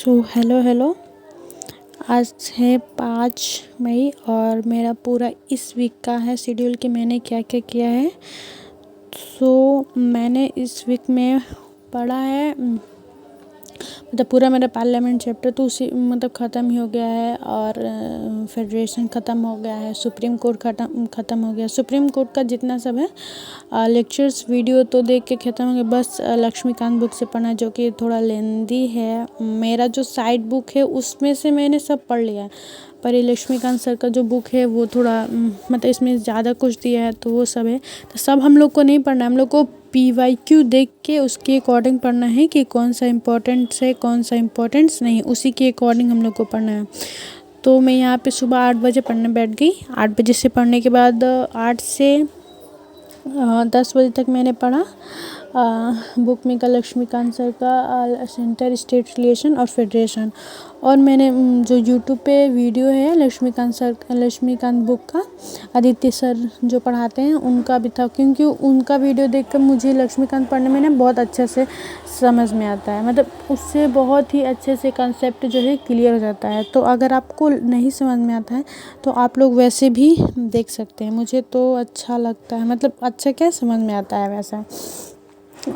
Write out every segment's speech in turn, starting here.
Hello. आज है 5 मई और मेरा पूरा इस वीक का है शेड्यूल कि मैंने क्या क्या किया है। मैंने इस वीक में पढ़ा है, मतलब पूरा मेरा पार्लियामेंट चैप्टर तो उसी मतलब ख़त्म ही हो गया है। और फेडरेशन ख़त्म हो गया है, सुप्रीम कोर्ट ख़त्म हो गया। सुप्रीम कोर्ट का जितना सब है लेक्चर्स वीडियो तो देख के ख़त्म हो गया। बस लक्ष्मीकांत बुक से पढ़ना, जो कि थोड़ा लेंदी है। मेरा जो साइड बुक है उसमें से मैंने सब पढ़ लिया है, पर ये लक्ष्मीकांत सर का जो बुक है वो थोड़ा मतलब इसमें ज़्यादा कुछ दिया है, तो वो सब है। तो सब हम लोग को नहीं पढ़ना है, हम लोग को PYQ देख के उसके अकॉर्डिंग पढ़ना है कि कौन सा इम्पोर्टेंट्स है कौन सा इम्पोर्टेंट्स नहीं, उसी के अकॉर्डिंग हम लोग को पढ़ना है। तो मैं यहाँ पे सुबह 8 बजे पढ़ने बैठ गई। 8 बजे से पढ़ने के बाद 8 से 10 बजे तक मैंने पढ़ा बुक में का लक्ष्मीकांत सर का सेंटर स्टेट रिलेशन और फेडरेशन। और मैंने जो यूट्यूब पे वीडियो है लक्ष्मीकांत बुक का, आदित्य सर जो पढ़ाते हैं उनका भी था, क्योंकि उनका वीडियो देखकर मुझे लक्ष्मीकांत पढ़ने में ना बहुत अच्छे से समझ में आता है। मतलब उससे बहुत ही अच्छे से कंसेप्ट जो है क्लियर हो जाता है। तो अगर आपको नहीं समझ में आता है तो आप लोग वैसे भी देख सकते हैं। मुझे तो अच्छा लगता है, मतलब अच्छा क्या समझ में आता है वैसा।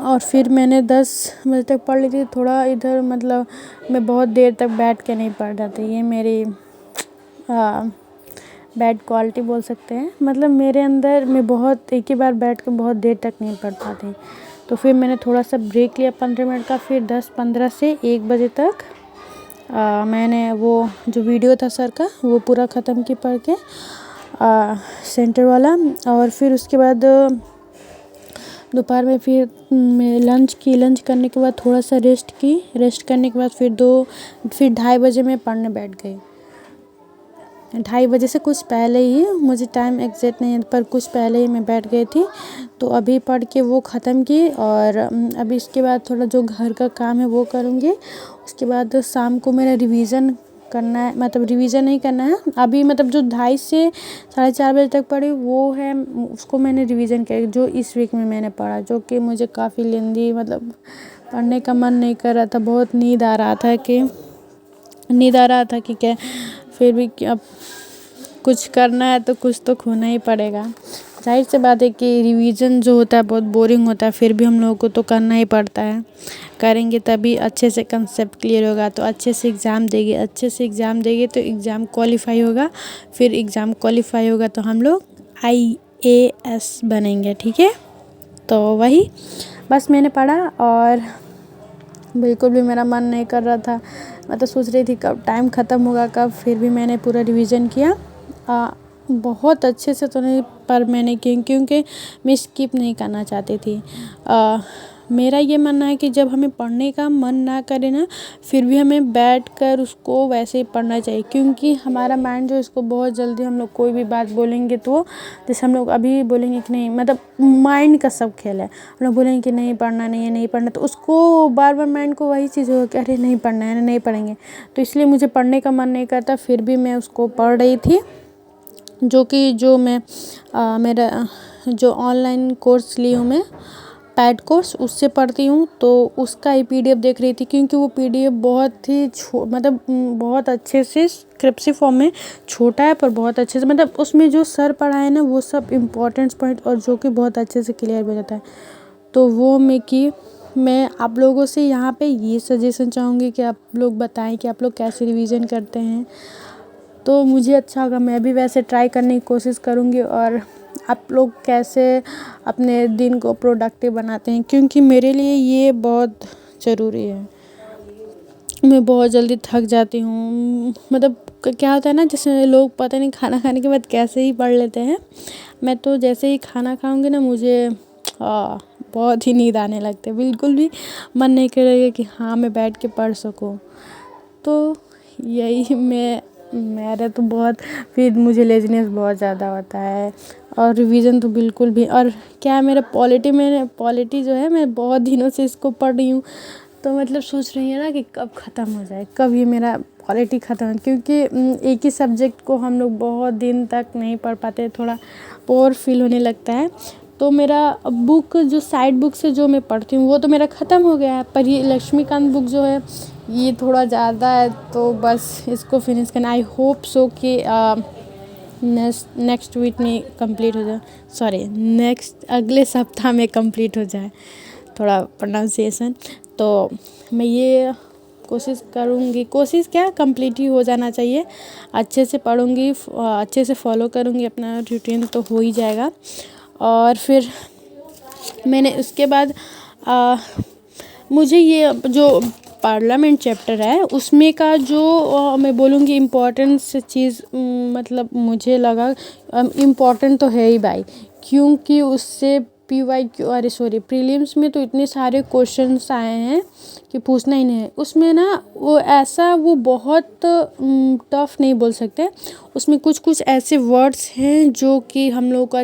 और फिर मैंने 10 बजे तक पढ़ ली थी। थोड़ा इधर मतलब मैं बहुत देर तक बैठ के नहीं पढ़ रहा था, ये मेरी बैड क्वालिटी बोल सकते हैं। मतलब मेरे अंदर मैं बहुत एक ही बार बैठ के बहुत देर तक नहीं पढ़ पाती। तो फिर मैंने थोड़ा सा ब्रेक लिया 15 मिनट का। फिर 10-15 से 1 बजे तक मैंने वो जो वीडियो था सर का वो पूरा ख़त्म की पढ़ के सेंटर वाला। और फिर उसके बाद दोपहर में फिर मैं लंच करने के बाद थोड़ा सा रेस्ट करने के बाद फिर 2:30 बजे मैं पढ़ने बैठ गई। 2:30 बजे से कुछ पहले ही, मुझे टाइम एग्जैक्ट नहीं है पर कुछ पहले ही मैं बैठ गई थी। तो अभी पढ़ के वो ख़त्म की और अभी इसके बाद थोड़ा जो घर का काम है वो करूँगी। उसके बाद शाम को मेरा रिवीज़न करना है, मतलब रिवीज़न नहीं करना है अभी, मतलब जो 2:30 से 4:30 बजे तक पढ़ी वो है, उसको मैंने रिवीज़न किया जो इस वीक में मैंने पढ़ा, जो कि मुझे काफ़ी लेंदी, मतलब पढ़ने का मन नहीं कर रहा था। बहुत नींद आ रहा था कि क्या, फिर भी अब कुछ करना है तो कुछ तो खोना ही पड़ेगा। जाहिर सी बात है कि रिवीजन जो होता है बहुत बोरिंग होता है, फिर भी हम लोगों को तो करना ही पड़ता है। करेंगे तभी अच्छे से कंसेप्ट क्लियर होगा, तो अच्छे से एग्ज़ाम देंगे तो एग्ज़ाम क्वालिफाई होगा। फिर एग्ज़ाम क्वालिफाई होगा तो हम लोग IAS बनेंगे, ठीक है। तो वही बस मैंने पढ़ा और बिल्कुल भी मेरा मन नहीं कर रहा था। मैं तो सोच रही थी कब टाइम ख़त्म होगा कब, फिर भी मैंने पूरा रिवीजन किया। बहुत अच्छे से तो नहीं, पर मैंने क्योंकि मैं स्किप नहीं करना चाहती थी। मेरा ये मानना है कि जब हमें पढ़ने का मन ना करे ना, फिर भी हमें बैठकर उसको वैसे ही पढ़ना चाहिए, क्योंकि हमारा माइंड जो इसको बहुत जल्दी हम लोग कोई भी बात बोलेंगे तो जैसे हम लोग अभी बोलेंगे कि नहीं, मतलब माइंड का सब खेल है। हम लोग बोलेंगे कि नहीं पढ़ना नहीं है, नहीं पढ़ना, तो उसको बार बार माइंड को वही चीज़ होगा कि अरे नहीं पढ़ना है, नहीं पढ़ेंगे। तो इसलिए मुझे पढ़ने का मन नहीं करता, फिर भी मैं उसको पढ़ रही थी। जो मैं मेरा जो ऑनलाइन कोर्स ली हूँ मैं, पैड कोर्स, उससे पढ़ती हूँ। तो उसका ही PDF देख रही थी, क्योंकि वो PDF बहुत ही मतलब बहुत अच्छे से स्क्रिप्टिव फॉर्म में, छोटा है पर बहुत अच्छे से, मतलब उसमें जो सर पढ़ाए ना वो सब इम्पोर्टेंट पॉइंट और जो कि बहुत अच्छे से क्लियर हो जाता है। तो वो मैं आप लोगों से यहाँ पे ये सजेशन चाहूँगी कि आप लोग बताएं कि आप लोग कैसे रिवीजन करते हैं, तो मुझे अच्छा होगा। मैं भी वैसे ट्राई करने की कोशिश करूँगी। और आप लोग कैसे अपने दिन को प्रोडक्टिव बनाते हैं, क्योंकि मेरे लिए ये बहुत ज़रूरी है। मैं बहुत जल्दी थक जाती हूँ, मतलब क्या होता है ना, जैसे लोग पता नहीं खाना खाने के बाद कैसे ही पढ़ लेते हैं। मैं तो जैसे ही खाना खाऊंगी ना, मुझे बहुत ही नींद आने लगती है, बिल्कुल भी मन नहीं करेगा कि हाँ मैं बैठ के पढ़ सकूँ। तो यही मेरा तो बहुत, फिर मुझे लेज़ीनेस बहुत ज़्यादा होता है। और रिवीजन तो बिल्कुल भी, और क्या है मेरा पॉलिटी जो है, मैं बहुत दिनों से इसको पढ़ रही हूँ। तो मतलब सोच रही है ना कि कब ख़त्म हो जाए, कब ये मेरा पॉलिटी ख़त्म हो, क्योंकि एक ही सब्जेक्ट को हम लोग बहुत दिन तक नहीं पढ़ पाते, थोड़ा बोर फील होने लगता है। तो मेरा बुक जो साइड बुक से जो मैं पढ़ती हूँ वो तो मेरा ख़त्म हो गया है, पर ये लक्ष्मीकांत बुक जो है ये थोड़ा ज़्यादा है तो बस इसको फिनिश करना। आई होप सो कि नेक्स्ट वीक में कंप्लीट हो जाए, सॉरी नेक्स्ट अगले सप्ताह में कंप्लीट हो जाए, थोड़ा प्रोनाउंसिएशन। तो मैं ये कोशिश करूँगी, कोशिश क्या कंप्लीट ही हो जाना चाहिए। अच्छे से पढ़ूँगी, अच्छे से फॉलो करूँगी अपना रूटीन तो हो ही जाएगा। और फिर मैंने उसके बाद मुझे ये जो पार्लियामेंट चैप्टर है उसमें का जो मैं बोलूँगी इम्पोर्टेंस चीज़, मतलब मुझे लगा इम्पोर्टेंट तो है ही भाई, क्योंकि उससे PYQ अरे सॉरी प्रीलिम्स में तो इतने सारे क्वेश्चंस आए हैं कि पूछना ही नहीं है। उसमें ना वो बहुत टफ नहीं बोल सकते, उसमें कुछ कुछ ऐसे वर्ड्स हैं जो कि हम लोग का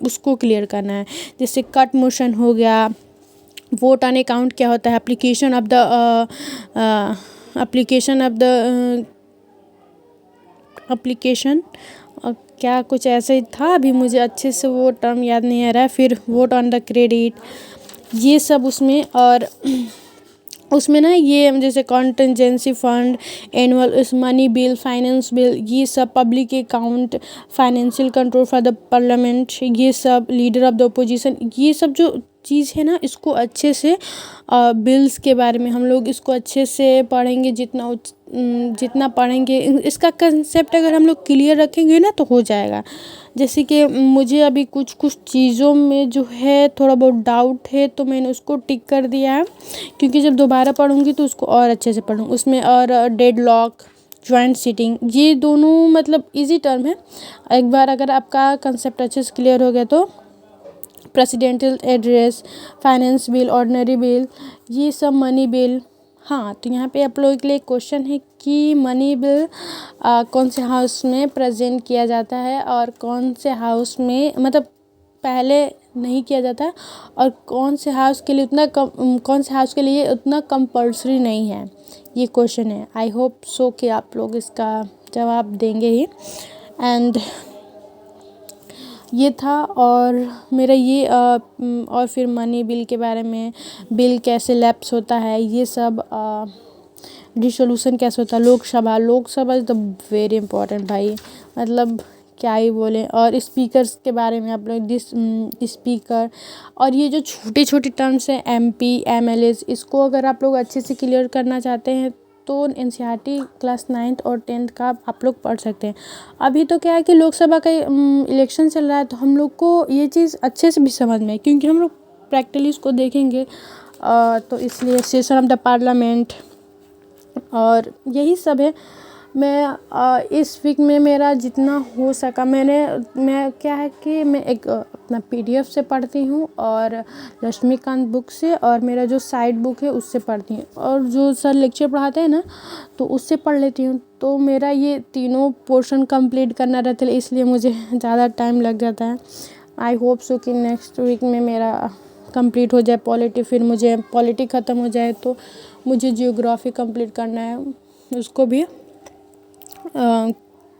उसको क्लियर करना है। जैसे कट मोशन हो गया, वोट ऑन अकाउंट क्या होता है, एप्लीकेशन ऑफ द क्या कुछ ऐसे ही था, अभी मुझे अच्छे से वो टर्म याद नहीं आ रहा है। फिर वोट ऑन द क्रेडिट, ये सब उसमें। और उसमें ना ये जैसे contingency fund, annual money bill, finance bill, ये सब public account, financial control for the parliament, ये सब लीडर ऑफ द अपोजिशन, ये सब जो चीज़ है ना इसको अच्छे से बिल्स के बारे में हम लोग इसको अच्छे से पढ़ेंगे। जितना पढ़ेंगे इसका कंसेप्ट अगर हम लोग क्लियर रखेंगे ना तो हो जाएगा। जैसे कि मुझे अभी कुछ कुछ चीज़ों में जो है थोड़ा बहुत डाउट है तो मैंने उसको टिक कर दिया है, क्योंकि जब दोबारा पढ़ूंगी तो उसको और अच्छे से पढ़ूँगी उसमें। और डेडलॉक, जॉइंट सीटिंग, ये दोनों मतलब इजी टर्म है। एक बार अगर आपका कंसेप्ट अच्छे से क्लियर हो गया तो presidential address, finance bill, ordinary bill, ये सब मनी बिल। हाँ, तो यहाँ पे आप लोगों के लिए क्वेश्चन है कि मनी बिल कौन से हाउस में प्रेजेंट किया जाता है और कौन से हाउस में मतलब पहले नहीं किया जाता, और कौन से हाउस के लिए उतना कंपल्सरी नहीं है, ये क्वेश्चन है। आई होप सो कि आप लोग इसका जवाब देंगे ही। एंड ये था। और मेरा ये और फिर मनी बिल के बारे में, बिल कैसे लैप्स होता है, ये सब डिसोल्यूशन कैसे होता है, Lok Sabha is the very important भाई, मतलब क्या ही बोले। और स्पीकर्स के बारे में आप लोग स्पीकर, और ये जो छोटी छोटी टर्म्स हैं MP MLAs, इसको अगर आप लोग अच्छे से क्लियर करना चाहते हैं तो NCERT क्लास 9th और 10th का आप लोग पढ़ सकते हैं। अभी तो क्या है कि लोकसभा का इलेक्शन चल रहा है तो हम लोग को ये चीज़ अच्छे से भी समझ में है, क्योंकि हम लोग प्रैक्टिकली इसको देखेंगे। तो इसलिए सेशन ऑफ द पार्लियामेंट और यही सब है। मैं इस वीक में मेरा जितना हो सका मैं क्या है कि मैं एक अपना PDF से पढ़ती हूँ और लक्ष्मीकांत बुक से, और मेरा जो साइड बुक है उससे पढ़ती हूँ, और जो सर लेक्चर पढ़ाते हैं ना तो उससे पढ़ लेती हूँ। तो मेरा ये तीनों पोर्शन कंप्लीट करना रहता है, इसलिए मुझे ज़्यादा टाइम लग जाता है। आई होप सो कि नेक्स्ट वीक में मेरा कंप्लीट हो जाए पॉलिटी, फिर मुझे पॉलिटी ख़त्म हो जाए तो मुझे जियोग्राफी कंप्लीट करना है, उसको भी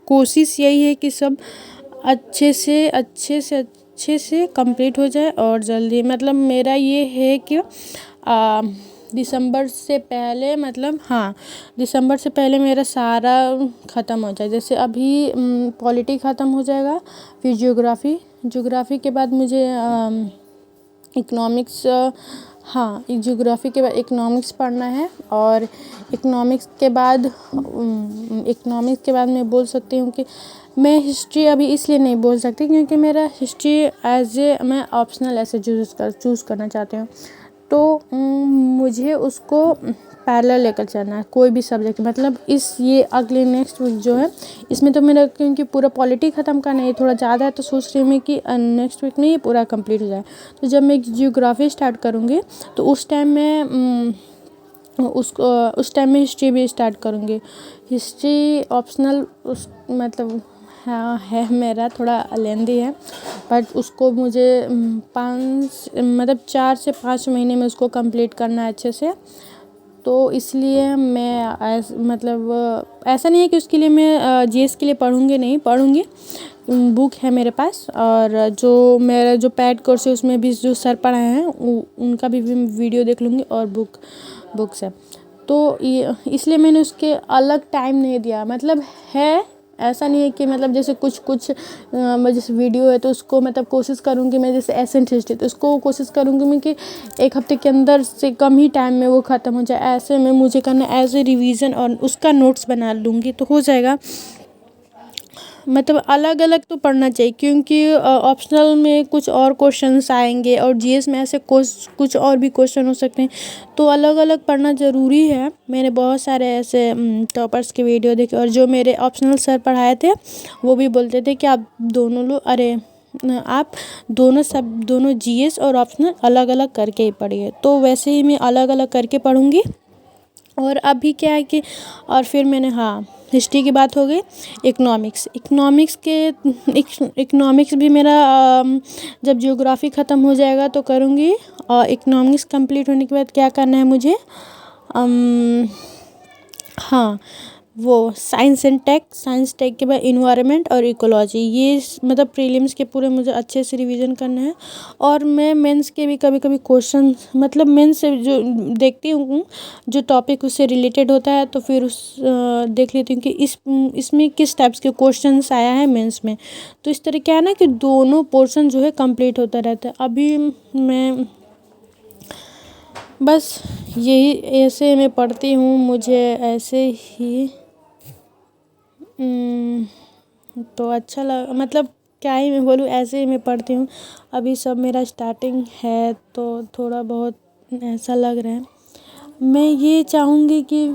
कोशिश यही है कि सब अच्छे से कंप्लीट हो जाए और जल्दी, मतलब मेरा ये है कि दिसंबर से पहले, मतलब हाँ दिसंबर से पहले मेरा सारा ख़त्म हो जाए। जैसे अभी पॉलिटी ख़त्म हो जाएगा, फिर ज्योग्राफी के बाद मुझे इकोनॉमिक्स, हाँ ज्योग्राफी के बाद इकोनॉमिक्स पढ़ना है। और इकोनॉमिक्स के बाद मैं बोल सकती हूँ कि मैं हिस्ट्री अभी इसलिए नहीं बोल सकती क्योंकि मेरा हिस्ट्री मैं ऑप्शनल ऐसे चूज़ करना चाहती हूँ। तो मुझे उसको पैरेलल लेकर चलना है, कोई भी सब्जेक्ट, मतलब ये अगले नेक्स्ट वीक जो है इसमें तो मेरा, क्योंकि पूरा पॉलिटी ख़त्म करना है, थोड़ा ज़्यादा है, तो सोच रही हूँ मैं कि नेक्स्ट वीक में ये पूरा कंप्लीट हो जाए। तो जब मैं जियोग्राफी स्टार्ट करूँगी तो उस टाइम में हिस्ट्री भी स्टार्ट करूँगी। हिस्ट्री ऑप्शनल मतलब हाँ है, मेरा थोड़ा लेंदी है, बट उसको मुझे 4 से 5 महीने में उसको कंप्लीट करना है अच्छे से। तो इसलिए मैं ऐसा नहीं है कि उसके लिए मैं GS के लिए पढ़ूँगी, बुक है मेरे पास। और जो मेरा जो पैड कोर्स है उसमें भी जो सर पढ़ाए हैं उनका भी वीडियो देख लूँगी, और बुक्स है। तो ये इसलिए मैंने उसके अलग टाइम नहीं दिया। मतलब है, ऐसा नहीं है कि मतलब जैसे कुछ जैसे वीडियो है तो उसको मतलब कोशिश करूँगी मैं, जैसे एसेंट हिस्ट्री तो उसको कोशिश करूँगी मैं कि एक हफ्ते के अंदर से कम ही टाइम में वो ख़त्म हो जाए। ऐसे में मुझे करना एज ए रिवीजन और उसका नोट्स बना लूँगी तो हो जाएगा। मतलब अलग अलग तो पढ़ना चाहिए, क्योंकि ऑप्शनल में कुछ और क्वेश्चंस आएंगे और जीएस में ऐसे कुछ और भी क्वेश्चन हो सकते हैं, तो अलग अलग पढ़ना ज़रूरी है। मैंने बहुत सारे ऐसे टॉपर्स के वीडियो देखे, और जो मेरे ऑप्शनल सर पढ़ाए थे वो भी बोलते थे कि आप दोनों लोग आप दोनों जीएस और ऑप्शनल अलग अलग करके ही पढ़िए। तो वैसे ही मैं अलग अलग करके पढ़ूँगी। और अभी क्या है कि और फिर मैंने, हाँ, हिस्ट्री की बात हो गई। इकोनॉमिक्स भी मेरा जब जियोग्राफी ख़त्म हो जाएगा तो करूँगी। और इकोनॉमिक्स कंप्लीट होने के बाद क्या करना है मुझे, हाँ, वो साइंस टेक के बाद इन्वायरमेंट और इकोलॉजी, ये मतलब प्रीलिम्स के पूरे मुझे अच्छे से रिवीजन करना है। और मैं मेंस के भी कभी कभी क्वेश्चन, मतलब मेंस से जो देखती हूँ जो टॉपिक उससे रिलेटेड होता है तो फिर देख लेती हूँ कि इसमें किस टाइप्स के क्वेश्चंस आया है मेंस में। तो इस तरह क्या है ना कि दोनों पोर्शन जो है कंप्लीट होता रहता है। अभी मैं बस यही ऐसे मैं पढ़ती हूँ, मुझे ऐसे ही तो अच्छा लग, मतलब क्या ही मैं बोलूँ, ऐसे ही मैं पढ़ती हूँ। अभी सब मेरा स्टार्टिंग है तो थोड़ा बहुत ऐसा लग रहा है। मैं ये चाहूँगी कि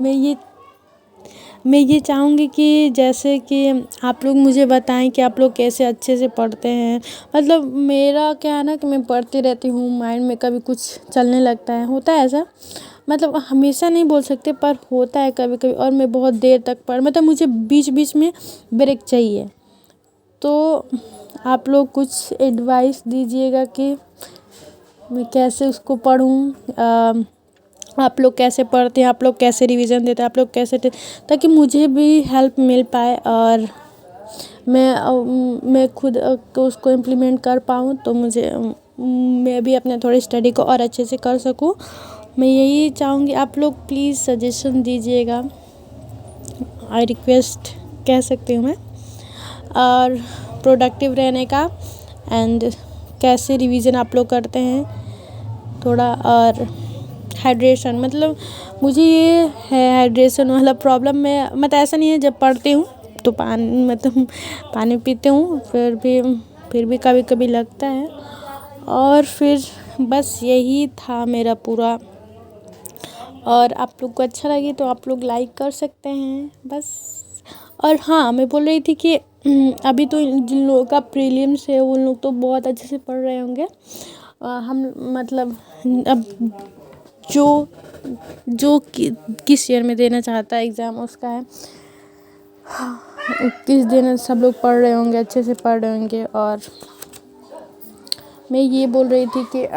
मैं ये चाहूँगी कि जैसे कि आप लोग मुझे बताएं कि आप लोग कैसे अच्छे से पढ़ते हैं। मतलब मेरा क्या है ना कि मैं पढ़ती रहती हूँ, माइंड में कभी कुछ चलने लगता है, होता है ऐसा। मतलब हमेशा नहीं बोल सकते पर होता है कभी कभी, और मैं बहुत देर तक मतलब मुझे बीच बीच में ब्रेक चाहिए। तो आप लोग कुछ एडवाइस दीजिएगा कि मैं कैसे उसको पढूँ। आप लोग कैसे पढ़ते हैं, आप लोग कैसे रिवीजन देते हैं, आप लोग कैसे ताकि मुझे भी हेल्प मिल पाए और मैं खुद उसको इम्प्लीमेंट कर पाऊँ, तो मैं भी अपने थोड़ी स्टडी को और अच्छे से कर सकूँ। मैं यही चाहूँगी, आप लोग प्लीज़ सजेशन दीजिएगा, आई रिक्वेस्ट कह सकती हूँ मैं। और प्रोडक्टिव रहने का, एंड कैसे रिवीजन आप लोग करते हैं थोड़ा। और हाइड्रेशन, मतलब मुझे ये है हाइड्रेशन वाला प्रॉब्लम। में मतलब ऐसा नहीं है, जब पढ़ती हूँ तो पानी पीती हूँ, फिर भी कभी कभी लगता है। और फिर बस यही था मेरा पूरा। और आप लोग को अच्छा लगे तो आप लोग लाइक कर सकते हैं बस। और हाँ, मैं बोल रही थी कि अभी तो जिन लोगों का प्रीलिम्स है उन लोग तो बहुत अच्छे से पढ़ रहे होंगे। हम मतलब अब किस ईयर में देना चाहता है एग्ज़ाम उसका है, किस दिन सब लोग पढ़ रहे होंगे, अच्छे से पढ़ रहे होंगे। और मैं ये बोल रही थी कि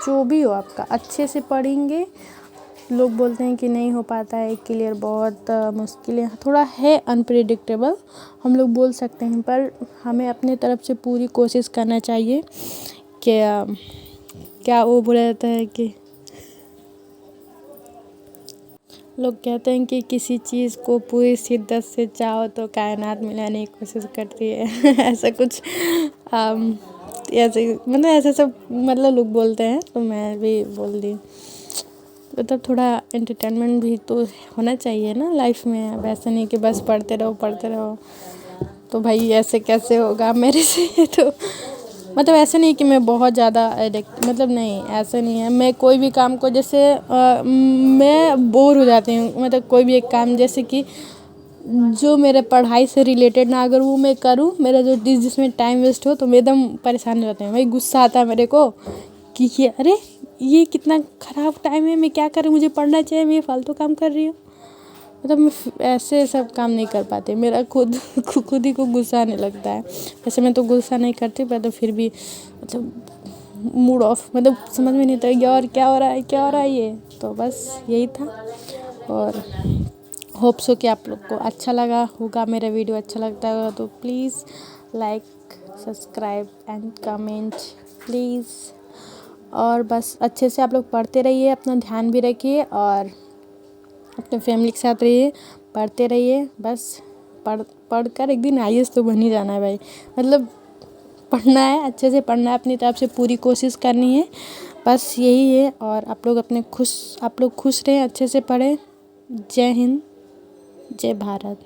जो भी हो आपका अच्छे से पढ़ेंगे। लोग बोलते हैं कि नहीं हो पाता है क्लियर, बहुत मुश्किल है, थोड़ा है अनप्रेडिक्टेबल, हम लोग बोल सकते हैं, पर हमें अपने तरफ से पूरी कोशिश करना चाहिए। क्या वो बोला जाता है कि लोग कहते हैं कि किसी चीज़ को पूरी शिद्दत से चाहो तो कायनात मिलाने की कोशिश करती है ऐसा कुछ ऐसे मतलब ऐसे सब मतलब लोग बोलते हैं, तो मैं भी बोल दी। मतलब थोड़ा एंटरटेनमेंट भी तो होना चाहिए ना लाइफ में। अब ऐसा नहीं कि बस पढ़ते रहो। तो भाई ऐसे कैसे होगा मेरे से तो मतलब ऐसे नहीं कि मैं बहुत ज़्यादा एडिक्ट, मतलब नहीं, ऐसा नहीं है। मैं कोई भी काम को जैसे मैं बोर हो जाती हूँ, मतलब कोई भी एक काम जैसे कि जो मेरे पढ़ाई से रिलेटेड ना, अगर वो मैं करूँ, मेरा जो जिसमें टाइम वेस्ट हो, तो मैं एकदम परेशान हो जाती हूँ। भाई गुस्सा आता है मेरे को कि अरे ये कितना ख़राब टाइम है, मैं क्या करूँ, मुझे पढ़ना चाहिए, मैं फालतू काम कर रही हूँ। मतलब मैं ऐसे सब काम नहीं कर पाती, मेरा खुद ही को गुस्सा आने लगता है। वैसे मैं तो गुस्सा नहीं करती, पर तो फिर भी मतलब मूड ऑफ, मतलब समझ में नहीं आता यार क्या हो रहा है ये। तो बस यही था। और होप सो कि आप लोग को अच्छा लगा होगा मेरा वीडियो। अच्छा लगता होगा तो please like, subscribe and comment please. और बस अच्छे से आप लोग पढ़ते रहिए, अपना ध्यान भी रखिए और अपने फैमिली के साथ रहिए, पढ़ते रहिए। बस पढ़कर एक दिन IAS तो बन ही जाना है भाई, मतलब पढ़ना है, अच्छे से पढ़ना है, अपनी तरफ से पूरी कोशिश करनी है, बस यही है। और आप लोग खुश रहें, अच्छे से पढ़ें। जय हिंद, जय भारत।